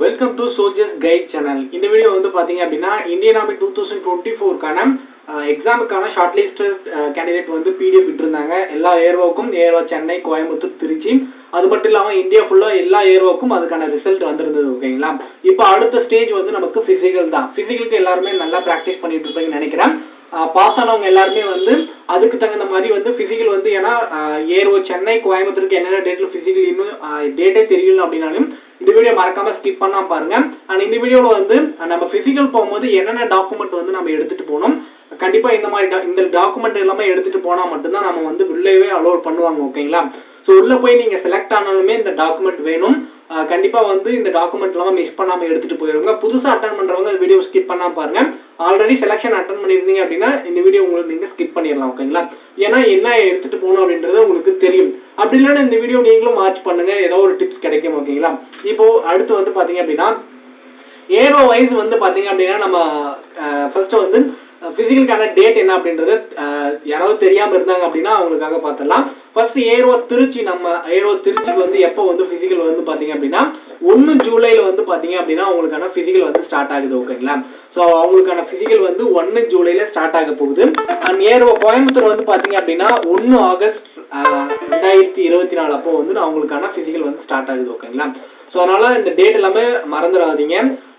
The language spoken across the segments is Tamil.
Welcome to soldiers guide channel. இந்த வீடியோ வந்து பார்த்தீங்க அப்படின்னா இந்தியன் ஆர்மி 2024க்கான எக்ஸாமுக்கான ஷார்ட் லிஸ்டட் கேண்டிடேட் வந்து பிடிஎஃப் விட்டுருந்தாங்க. எல்லா ஏர்வோக்கும் ஏர்வோ சென்னை, கோயம்புத்தூர், திருச்சி, அது மட்டும் இல்லாமல் இந்தியா ஃபுல்லாக எல்லா ஏர்வோக்கும் அதுக்கான ரிசல்ட் வந்திருந்தது. ஓகேங்களா? இப்போ அடுத்த ஸ்டேஜ் வந்து நமக்கு ஃபிசிக்கல் தான். ஃபிசிக்கலுக்கு எல்லாருமே நல்லா ப்ராக்டிஸ் பண்ணிட்டு இருப்பீங்கன்னு நினைக்கிறேன். பாஸ் ஆனவங்க எல்லாருமே வந்து அதுக்கு தகுந்த மாதிரி வந்து ஃபிசிக்கல் வந்து ஏன்னா ஏர்வோ சென்னை, கோயம்புத்தூருக்கு என்னென்ன டேட்ல ஃபிசிக்கல் இன்னும் டேட்டே தெரியல அப்படின்னாலும் இந்த வீடியோ மறக்காம ஸ்கிப் பண்ணாம பாருங்க. அண்ட் இந்த வீடியோவில் வந்து நம்ம ஃபிசிக்கல் போகும்போது என்னென்ன டாக்குமெண்ட் வந்து நம்ம எடுத்துட்டு போகணும், கண்டிப்பா இந்த டாக்குமெண்ட் எல்லாமே எடுத்துட்டு போனா மட்டும்தான் நம்ம வந்து உள்ளவே அலோட் பண்ணுவாங்க. ஓகேங்களா? ஸோ உள்ள போய் நீங்க செலக்ட் ஆனாலுமே இந்த டாக்குமெண்ட் வேணும். கண்டிப்பா வந்து இந்த டாக்குமெண்ட் எல்லாம் மிஸ் பண்ணாம எடுத்துட்டு போயிருங்க. புதுசா அட்டன் பண்றவங்க வீடியோ ஸ்கிப் பண்ணாம பாருங்க. ஆல்ரெடி செலக்ஷன் அட்டன் பண்ணிருந்தீங்க அப்படின்னா இந்த வீடியோ உங்களுக்கு நீங்க ஸ்கிப் பண்ணிடலாம். ஓகேங்களா? ஏன்னா என்ன எடுத்துட்டு போகணும் அப்படின்றது உங்களுக்கு தெரியும். அப்படி இல்லைன்னா இந்த வீடியோ நீங்களும் வாட்ச் பண்ணுங்க, ஏதோ ஒரு டிப்ஸ் கிடைக்கும். ஓகேங்களா? இப்போ அடுத்து வந்து பாத்தீங்க அப்படின்னா ஏரோ வைஸ் வந்து பாத்தீங்க அப்படின்னா நம்ம ஃபர்ஸ்ட் வந்து பிசிக்கலுக்கான டேட் என்ன அப்படின்றது யாராவது தெரியாம இருந்தாங்க அப்படின்னா அவங்களுக்காக பார்த்துடலாம். ஃபர்ஸ்ட் ஏரோ திருச்சி, நம்ம ஏரோ திருச்சிக்கு வந்து எப்போ வந்து பிசிக்கல் வந்து பாத்தீங்க அப்படின்னா 1 ஜூலைல வந்து பாத்தீங்க அப்படின்னா அவங்களுக்கான பிசிக்கல் வந்து ஸ்டார்ட் ஆகுது. ஓகேங்களா? ஸோ அவங்களுக்கான பிசிக்கல் வந்து 1 ஜூலைல ஸ்டார்ட் ஆக போகுது. அண்ட் ஏரோ கோயம்புத்தூர் வந்து பாத்தீங்க அப்படின்னா 1 ஆகஸ்ட் 2024 அப்போ வந்து அவங்களுக்கான பிசிக்கல் வந்து ஸ்டார்ட் ஆகுது. ஓகேங்களா? ஸோ அதனால இந்த டேட் எல்லாமே மறந்துடாதீங்க.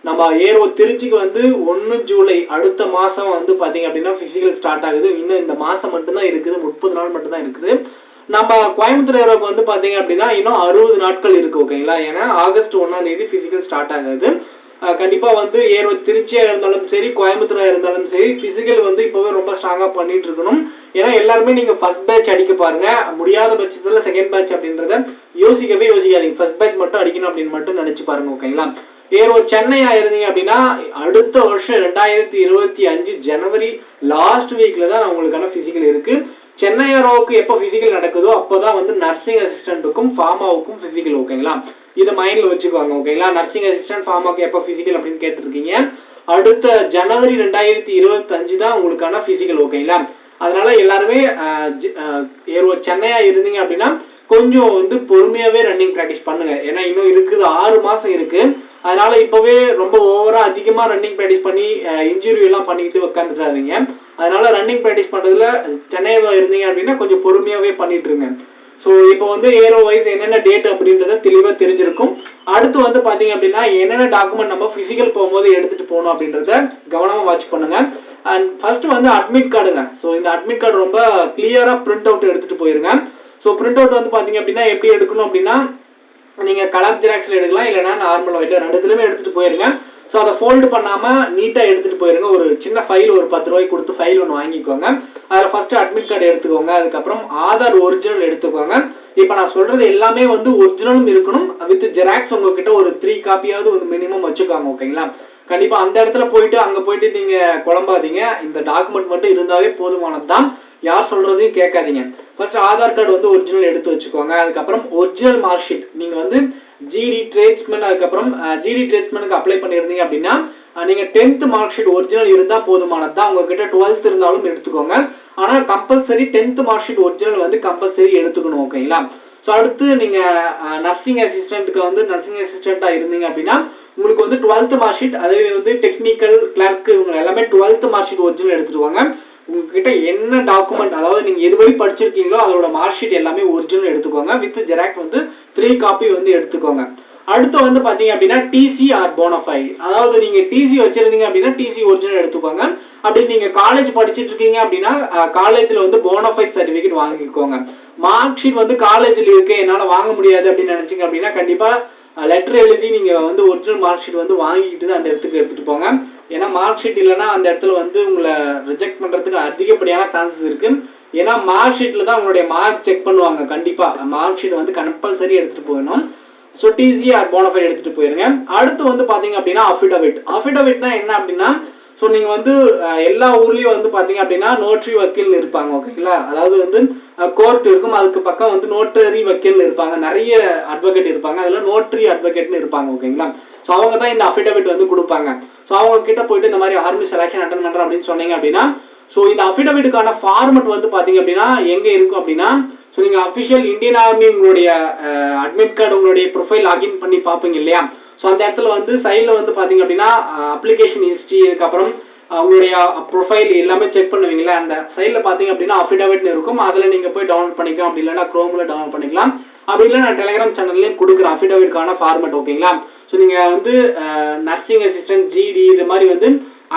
நம்ம ஏரோ திருச்சிக்கு வந்து 1 ஜூலை அடுத்த மாசம் வந்து பாத்தீங்க அப்படின்னா பிசிக்கல் ஸ்டார்ட் ஆகுது. இன்னும் இந்த மாசம் மட்டும்தான் இருக்குது, 30 நாள் மட்டும் தான் இருக்குது. நம்ம கோயம்புத்தூர் ஏரோக்கு வந்து பாத்தீங்க அப்படின்னா இன்னும் 60 நாட்கள் இருக்கு. ஓகேங்களா? ஏன்னா ஆகஸ்ட் 1ஆம் தேதி பிசிக்கல் ஸ்டார்ட் ஆகுது. கண்டிப்பா வந்து ஏரோ திருச்சியா இருந்தாலும் சரி, கோயம்புத்தூரா இருந்தாலும் சரி, பிசிக்கல் வந்து இப்பவே ரொம்ப ஸ்ட்ராங்கா பண்ணிட்டு இருக்கணும். ஏன்னா எல்லாருமே நீங்க ஃபர்ஸ்ட் பேட்ச் அடிக்க பாருங்க. முடியாத பட்சத்துல செகண்ட் பேட்ச் அப்படின்றத யோசிக்காதீங்க. ஃபர்ஸ்ட் பேட்ச் மட்டும் அடிக்கணும் அப்படின்னு மட்டும் நினைச்சு பாருங்க. ஓகேங்களா? ஏரோ சென்னையா இருந்தீங்க அப்படின்னா அடுத்த வருஷம் 2025 ஜனவரி லாஸ்ட் வீக்ல தான் உங்களுக்கான பிசிக்கல் இருக்கு. சென்னை ஏரோவுக்கு எப்போ பிசிக்கல் நடக்குதோ அப்போதான் வந்து நர்சிங் அசிஸ்டன்ட்டுக்கும் ஃபார்மாவுக்கும் பிசிக்கல். ஓகேங்களா? இதை மைண்ட்ல வச்சுக்குவாங்க. ஓகேங்களா? நர்சிங் அசிஸ்டன்ட், ஃபார்மாவுக்கு எப்போ பிசிக்கல் அப்படின்னு கேட்டிருக்கீங்க. அடுத்த ஜனவரி 2025 தான் உங்களுக்கான பிசிக்கல். ஓகேங்களா? அதனால எல்லாருமே ஏரோ சென்னையா இருந்தீங்க அப்படின்னா கொஞ்சம் வந்து பொறுமையாவே ரன்னிங் பிராக்டிஸ் பண்ணுங்க. ஏன்னா இன்னும் இருக்குது, 6 மாசம் இருக்கு. அதனால இப்பவே ரொம்ப ஓவரா அதிகமா ரன்னிங் பிராக்டிஸ் பண்ணி இன்ஜுரி எல்லாம் பண்ணிட்டு உட்காந்துடாதீங்க. அதனால ரன்னிங் பிராக்டிஸ் பண்றதுல சென்னையில இருந்தீங்க அப்படின்னா கொஞ்சம் பொறுமையாவே பண்ணிட்டு இருங்க. ஸோ இப்போ வந்து ஏரோ வைஸ் என்னென்ன டேட் அப்படின்றத தெளிவாக தெரிஞ்சிருக்கும். அடுத்து வந்து பாத்தீங்க அப்படின்னா என்னென்ன டாக்குமெண்ட் நம்ம பிசிக்கல் போகும்போது எடுத்துட்டு போகணும் அப்படின்றத கவனமா வாட்ச் பண்ணுங்க. அண்ட் ஃபர்ஸ்ட் வந்து அட்மிட் கார்டுங்க. ஸோ இந்த அட்மிட் கார்டு ரொம்ப கிளியரா பிரிண்ட் அவுட் எடுத்துட்டு போயிருங்க. ஸோ பிரிண்ட் அவுட் வந்து பாத்தீங்க அப்படின்னா எப்படி எடுக்கணும் அப்படின்னா நீங்க கலர் ஜெராக்ஸ்ல எடுக்கலாம், இல்லைன்னா நார்மல் ஒயிட், ரெண்டுத்துலயுமே எடுத்துட்டு போயிருங்க. ஸோ அதை ஃபோல்டு பண்ணாம நீட்டா எடுத்துட்டு போயிருங்க. ஒரு சின்ன ஃபைல், ஒரு 10 ரூபாய்க்கு கொடுத்து ஃபைல் ஒன்று வாங்கிக்கோங்க. அதில் ஃபர்ஸ்ட் அட்மிட் கார்டு எடுத்துக்கோங்க. அதுக்கப்புறம் ஆதார் ஒரிஜினல் எடுத்துக்கோங்க. இப்போ நான் சொல்றது எல்லாமே வந்து ஒரிஜினலும் இருக்கணும், வித் ஜெராக்ஸ் உங்ககிட்ட ஒரு 3 காப்பியாவது ஒரு மினிமம் வச்சுக்கோங்க. ஓகேங்களா? கண்டிப்பா அந்த இடத்துல போயிட்டு அங்க போயிட்டு நீங்க குழம்பாதீங்க. இந்த டாக்குமெண்ட் மட்டும் இருந்தாவே போதுமானது தான். யார் சொல்றதையும் கேட்காதீங்க. ஃபர்ஸ்ட் ஆதார் கார்டு வந்து ஒரிஜினல் எடுத்து வச்சுக்கோங்க. அதுக்கப்புறம் ஒரிஜினல் மார்க் ஷீட், நீங்க வந்து ஜிடி ட்ரேட்ஸ்மேன், அதுக்கப்புறம் ஜிடி ட்ரேட்ஸ்மேனுக்கு அப்ளை பண்ணியிருந்தீங்க அப்படின்னா நீங்க 10th மார்க் ஷீட் ஒரிஜினல் இருந்தா போதுமானது தான். உங்ககிட்ட 12th இருந்தாலும் எடுத்துக்கோங்க. ஆனா compulsory 10th mark sheet original வந்து கம்பல்சரி எடுத்துக்கணும். ஓகேங்களா? ஸோ அடுத்து நீங்க நர்சிங் அசிஸ்டன்ட்டுக்கு வந்து நர்சிங் அசிஸ்டண்டா இருந்தீங்க அப்படின்னா உங்களுக்கு வந்து 12th மார்க் ஷீட், அதே வந்து டெக்னிக்கல் கிளர்க் இவங்க எல்லாமே 12th மார்க் ஷீட் ஒரிஜினல் எடுத்துட்டு வாங்க. உங்ககிட்ட என்ன டாக்குமெண்ட், அதாவது நீங்க எதுவரை படிச்சிருக்கீங்களோ அதோட மார்க் ஷீட் எல்லாமே ஒரிஜினல் எடுத்துக்கோங்க. வித் ஜெராக்ஸ் வந்து 3 காப்பி வந்து எடுத்துக்கோங்க. அடுத்து வந்து பாத்தீங்க அப்படின்னா டிசி ஆர் போனஃபைட், அதாவது நீங்க டிசி வச்சிருந்தீங்க அப்படின்னா டிசி ஒரிஜினல் எடுத்துக்கோங்க. அப்படி நீங்க காலேஜ் படிச்சிட்டு இருக்கீங்க அப்படின்னா காலேஜ்ல வந்து போனஃபைட் சர்டிபிகேட் வாங்கிக்கோங்க. மார்க் ஷீட் வந்து காலேஜ்ல இருக்கு, என்னால வாங்க முடியாது அப்படின்னு நினைச்சீங்க அப்படின்னா கண்டிப்பா லெட்டர் எழுதி நீங்க வந்து ஒரிஜினல் மார்க் ஷீட் வந்து வாங்கிட்டு தான் அந்த இடத்துக்கு எடுத்துட்டு போங்க. ஏன்னா மார்க் ஷீட் இல்லைன்னா அந்த இடத்துல வந்து உங்களை ரிஜெக்ட் பண்றதுக்கு அதிகப்படியான சான்சஸ் இருக்கு. ஏன்னா மார்க் ஷீட்ல தான் உங்களுடைய மார்க் செக் பண்ணுவாங்க. கண்டிப்பா மார்க் ஷீட் வந்து கம்பல்சரி எடுத்துட்டு போகணும். ஸோ டிசி ஆர் போனஃபைட் எடுத்துட்டு போயிருங்க. அடுத்து வந்து பாத்தீங்க அப்படின்னா அஃபிடவிட்னா என்ன அப்படின்னா ஸோ நீங்க வந்து எல்லா ஊர்லயும் வந்து பாத்தீங்க அப்படின்னா நோட்டரி வக்கீல் இருப்பாங்க. ஓகேங்களா? அதாவது வந்து கோர்ட் இருக்கும், அதுக்கு பக்கம் வந்து நோட்டரி வக்கீல் இருப்பாங்க, நிறைய அட்வொகேட் இருப்பாங்க, அதுல நோட்டரி அட்வொகேட்னு இருப்பாங்க. ஓகேங்களா? ஸோ அவங்க தான் இந்த அஃபிடவிட் வந்து கொடுப்பாங்க. ஸோ அவங்க கிட்ட போயிட்டு இந்த மாதிரி ஆர்மி செலக்ஷன் அட்டன் பண்றேன் அப்படின்னு சொன்னீங்க அப்படின்னா ஸோ இந்த அஃபிடவிட்டுக்கான ஃபார்மெட் வந்து பாத்தீங்க அப்படின்னா எங்க இருக்கும் அப்படின்னா ஸோ நீங்க அஃபிஷியல் இந்தியன் ஆர்மி உங்களுடைய அட்மிட் கார்டு உங்களுடைய ப்ரொஃபைல் லாகின் பண்ணி பார்ப்பீங்க இல்லையா? ஸோ அந்த இடத்துல வந்து சைடில் வந்து பார்த்தீங்க அப்படின்னா அப்ளிகேஷன் ஹிஸ்ட்ரி, இதுக்கப்புறம் அவங்களுடைய ப்ரொஃபைல் எல்லாமே செக் பண்ணுவீங்களா, அந்த சைடில் பார்த்தீங்க அப்படின்னா அஃபிடவிட்னு இருக்கும். அதில் நீங்கள் போய் டவுன்லோட் பண்ணிக்கலாம். அப்படி இல்லைன்னா க்ரோமில் டவுன்லோட் பண்ணிக்கலாம். அப்படி இல்லை நான் டெலிகிராம் சேனல்லையும் கொடுக்குறேன் அஃபிடவிட்கான ஃபார்மேட். ஓகேங்களா. ஸோ நீங்கள் வந்து நர்சிங் அசிஸ்டன்ட், ஜிடி இது மாதிரி வந்து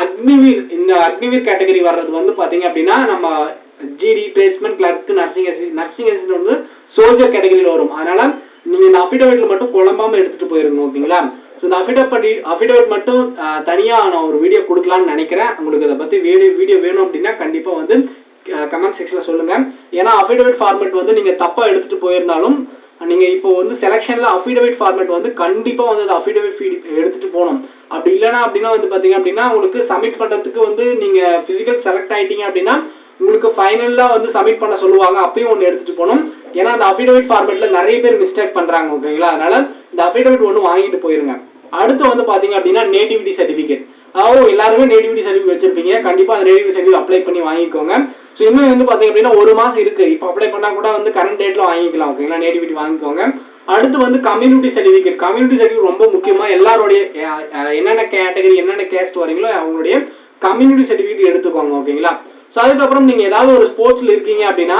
அக்னிவீர், இந்த அக்னிவீர் கேட்டகரி வர்றது வந்து பார்த்தீங்க அப்படின்னா நம்ம GD, tradesman, clerk, nursing assistant வந்து சோல்ஜர் கேட்டகரியில் வரும். அதனால நீங்கள் இந்த அஃபிடவிட்ல மட்டும் குழம்பாமல் எடுத்துகிட்டு போயிருங்க. ஓகேங்களா. ஸோ இந்த அஃபிடவிட் மட்டும் தனியாக நான் ஒரு வீடியோ கொடுக்கலான்னு நினைக்கிறேன். உங்களுக்கு அதை பற்றி வீடியோ வேணும் அப்படின்னா கண்டிப்பாக வந்து கமெண்ட் செக்ஷனில் சொல்லுங்கள். ஏன்னா அஃபிடவிட் ஃபார்மேட் வந்து நீங்கள் தப்பாக எடுத்துகிட்டு போயிருந்தாலும் நீங்கள் இப்போ வந்து செலெக்ஷனில் அஃபிடவிட் ஃபார்மேட் வந்து கண்டிப்பாக வந்து அந்த அஃபிடவிட் எடுத்துகிட்டு போகணும். அப்படி இல்லைனா அப்படின்னா வந்து பார்த்தீங்க அப்படின்னா உங்களுக்கு சப்மிட் பண்ணுறதுக்கு வந்து நீங்கள் ஃபிசிக்கல் செலக்ட் ஆகிட்டீங்க அப்படின்னா உங்களுக்கு ஃபைனலாக வந்து சப்மிட் பண்ண சொல்லுவாங்க. அப்பயும் ஒன்று எடுத்துகிட்டு போகணும். ஏன்னா அந்த அஃபிடவிட் ஃபார்மேட்டில் நிறைய பேர் மிஸ்டேக் பண்ணுறாங்க. ஓகேங்களா. அதனால் இந்த அஃபிடவிட் ஒன்று வாங்கிட்டு போயிருங்க. அடுத்து வந்து பார்த்தீங்க அப்படின்னா நேட்டிவிட்டி சர்டிஃபிகேட். அதாவது எல்லாருமே நேட்டிவிட்டி சர்டிஃபிகேட் வச்சிருப்பீங்க. கண்டிப்பாக அந்த நேட்டிவிட்டி சர்டிஃபிகேட் அப்ளை பண்ணி வாங்கிக்கோங்க. ஸோ இன்னும் வந்து பார்த்தீங்க அப்படின்னா 1 மாதம் இருக்குது. இப்போ அப்ளை பண்ணால் கூட வந்து கரண்ட் டேட்டில் வாங்கிக்கலாம். ஓகேங்களா. நேட்டிவிட்டி வாங்கிக்கோங்க. அடுத்து வந்து கம்யூனிட்டி சர்டிஃபிகேட். கம்யூனிட்டி சர்டிஃபிகேட் ரொம்ப முக்கியமாக எல்லாருடைய என்னென்ன கேட்டகரி, என்னென்ன கேஸ்ட் வரீங்களோ அவங்களுடைய கம்யூனிட்டி சர்டிஃபிகேட் எடுத்துக்கோங்க. ஓகேங்களா. ஸோ அதுக்கப்புறம் நீங்கள் ஏதாவது ஒரு ஸ்போர்ட்ஸில் இருக்கீங்க அப்படின்னா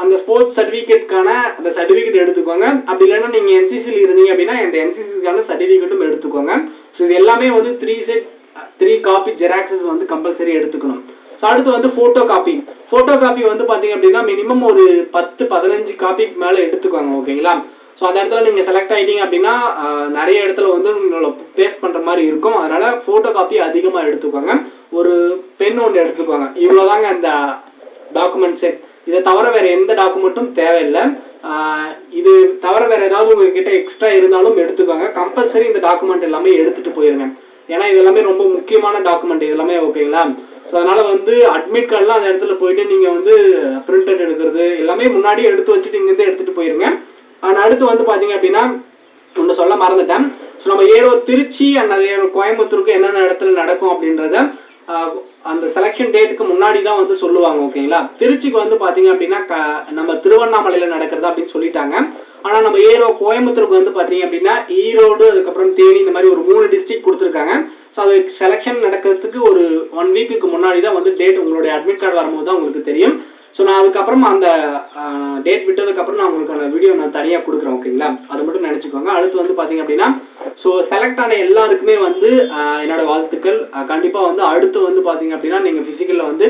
அந்த ஸ்போர்ட்ஸ் சர்டிஃபிகேட்கான அந்த சர்டிஃபிகேட் எடுத்துக்கோங்க. அப்படி இல்லைன்னா நீங்கள் என்சிசியில் இருந்தீங்க அப்படின்னா இந்த என்சிசிக்கான சர்டிஃபிகேட்டும் எடுத்துக்கோங்க. ஸோ இது எல்லாமே வந்து 3 காப்பி ஜெராக்ஸஸ் வந்து கம்பல்சரி எடுத்துக்கணும். ஸோ அடுத்து வந்து ஃபோட்டோ காப்பி. ஃபோட்டோ காப்பி வந்து பார்த்தீங்க அப்படின்னா மினிமம் ஒரு 10-15 காப்பிக்கு மேலே எடுத்துக்கோங்க. ஓகேங்களா. ஸோ அந்த இடத்துல நீங்கள் செலக்ட் ஆகிட்டீங்க அப்படின்னா நிறைய இடத்துல வந்து உங்களை பேஸ்ட் பண்ணுற மாதிரி இருக்கும். அதனால் ஃபோட்டோ காப்பி அதிகமாக எடுத்துக்கோங்க. ஒரு பென் ஒன்று எடுத்துக்கோங்க. இவ்வளோதாங்க அந்த டாக்குமெண்ட் செட். இதை தவிர வேறு எந்த டாக்குமெண்ட்டும் தேவையில்லை. இது தவிர வேறு ஏதாவது உங்ககிட்ட எக்ஸ்ட்ரா இருந்தாலும் எடுத்துக்கோங்க. கம்பல்சரி இந்த டாக்குமெண்ட் எல்லாமே எடுத்துகிட்டு போயிருங்க. ஏன்னா இது எல்லாமே ரொம்ப முக்கியமான டாக்குமெண்ட் இது எல்லாமே. ஓகேங்களா. ஸோ அதனால் வந்து அட்மிட் கார்டெலாம் அந்த இடத்துல போயிட்டு நீங்கள் வந்து பிரிண்ட் அவுட் எடுக்கிறது எல்லாமே முன்னாடியே எடுத்து வச்சுட்டு இங்கேருந்து எடுத்துகிட்டு போயிருங்க. அடுத்து வந்து பார்த்தீங்க அப்படின்னா ஒன்று சொல்ல மறந்துட்டேன். ஸோ நம்ம திருச்சி அண்ட் கோயம்புத்தூருக்கு என்னென்ன இடத்துல நடக்கும் அப்படின்றத அந்த செலெக்ஷன் டேட்டுக்கு முன்னாடி தான் வந்து சொல்லுவாங்க. ஓகேங்களா. திருச்சிக்கு வந்து பார்த்தீங்க அப்படின்னா நம்ம திருவண்ணாமலையில் நடக்கிறது அப்படின்னு சொல்லிட்டாங்க. ஆனால் நம்ம கோயம்புத்தூருக்கு வந்து பார்த்தீங்க அப்படின்னா ஈரோடு, அதுக்கப்புறம் தேனி, இந்த மாதிரி ஒரு 3 டிஸ்ட்ரிக்ட் கொடுத்துருக்காங்க. ஸோ அது செலெக்ஷன் நடக்கிறதுக்கு ஒரு 1 வீக்குக்கு முன்னாடி தான் வந்து டேட் உங்களுடைய அட்மிட் கார்டு வரும்போது தான் உங்களுக்கு தெரியும். ஸோ நான் அதுக்கப்புறம் அந்த டேட் விட்டதுக்கப்புறம் நான் உங்களுக்கான வீடியோ நான் தனியாக கொடுக்குறேன். ஓகேங்களா. அதை மட்டும் நினச்சிக்கோங்க. அடுத்து வந்து பார்த்தீங்க அப்படின்னா ஸோ செலக்ட் ஆன எல்லாருக்குமே வந்து என்னோட வாழ்த்துக்கள். கண்டிப்பாக வந்து அடுத்து வந்து பார்த்தீங்க அப்படின்னா நீங்கள் ஃபிசிக்கலில் வந்து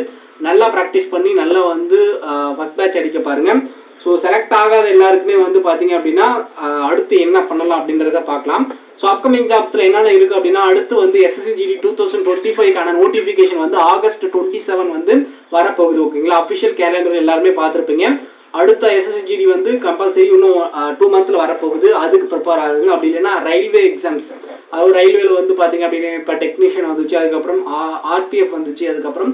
நல்லா ப்ராக்டிஸ் பண்ணி நல்லா வந்து ஃபஸ்ட் பேட்ச் அடிக்க பாருங்கள். ஸோ செலக்ட் ஆகாத எல்லாருக்குமே வந்து பார்த்தீங்க அப்படின்னா அடுத்து என்ன பண்ணலாம் அப்படின்றத பார்க்கலாம். ஸோ அப்கமிங் ஜாப்ஸில் என்னென்ன இருக்குது அப்படின்னா அடுத்து வந்து SSCGD 2025க்கான நோட்டிஃபிகேஷன் வந்து August 27 வந்து வரப்போகுது. ஓகேங்களா. அஃபிஷியல் கேலண்டர் எல்லாருமே பார்த்துருப்பீங்க. அடுத்த SSCGD வந்து கம்பல்சரி இன்னும் 2 மந்த்தில் வரப்போகுது. அதுக்கு ப்ரிப்பேர் ஆகுது. அப்படி இல்லைன்னா ரயில்வே எக்ஸாம்ஸ், அதாவது ரயில்வேல வந்து பார்த்தீங்க அப்படின்னா இப்போ டெக்னீஷியன் வந்துச்சு, அதுக்கப்புறம் RPF வந்துச்சு, அதுக்கப்புறம்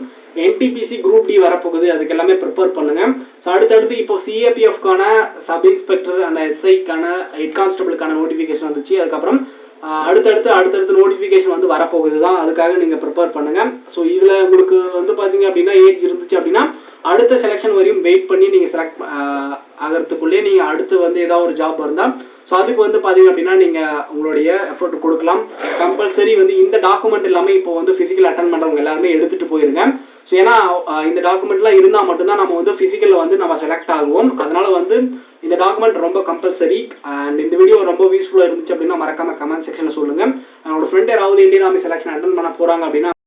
NTPC குரூப் D வரப்போகுது. அதுக்கு எல்லாமே ப்ரிப்பேர் பண்ணுங்க. ஸோ அடுத்தடுத்து இப்போ CAPFக்கான சப் இன்ஸ்பெக்டர் அண்ட் SIக்கான ஹெட் கான்ஸ்டபிளுக்கான நோட்டிஃபிகேஷன் வந்துச்சு. அதுக்கப்புறம் அடுத்தடுத்து நோட்டிஃபிகேஷன் வந்து வரப்போகுது தான். அதுக்காக நீங்கள் ப்ரிப்பேர் பண்ணுங்க. ஸோ இதில் உங்களுக்கு வந்து பார்த்தீங்க அப்படின்னா ஏஜ் இருந்துச்சு அப்படின்னா அடுத்த செலெக்ஷன் வரையும் வெயிட் பண்ணி நீங்கள் செலக்ட் ஆகிறதுக்குள்ளே நீங்கள் அடுத்து வந்து ஏதாவது ஒரு ஜாப் இருந்தால் ஸோ அதுக்கு வந்து பார்த்தீங்க அப்படின்னா நீங்கள் உங்களுடைய எஃபர்ட் கொடுக்கலாம். கம்பல்சரி வந்து இந்த டாக்குமெண்ட் எல்லாமே இப்போ வந்து ஃபிசிக்கல் அட்டன் பண்ணுறவங்க எல்லாருமே எடுத்துகிட்டு போயிருங்க. ஸோ ஏன்னா இந்த டாக்குமெண்ட்லாம் இருந்தால் மட்டும்தான் நம்ம வந்து ஃபிசிக்கலில் வந்து நம்ம செலக்ட் ஆகுவோம். அதனால் வந்து இந்த டாக்குமெண்ட் ரொம்ப கம்பல்சரி. அண்ட் இந்த வீடியோ ரொம்ப யூஸ்ஃபுல்லாக இருந்துச்சு அப்படின்னா மறக்காமல் கமெண்ட் செக்ஷனில் சொல்லுங்கள். என்னோட ஃப்ரெண்ட் யாராவது இந்தியன் ஆர்மி செலெக்ஷன் அட்டன் பண்ண போகிறாங்க அப்படின்னா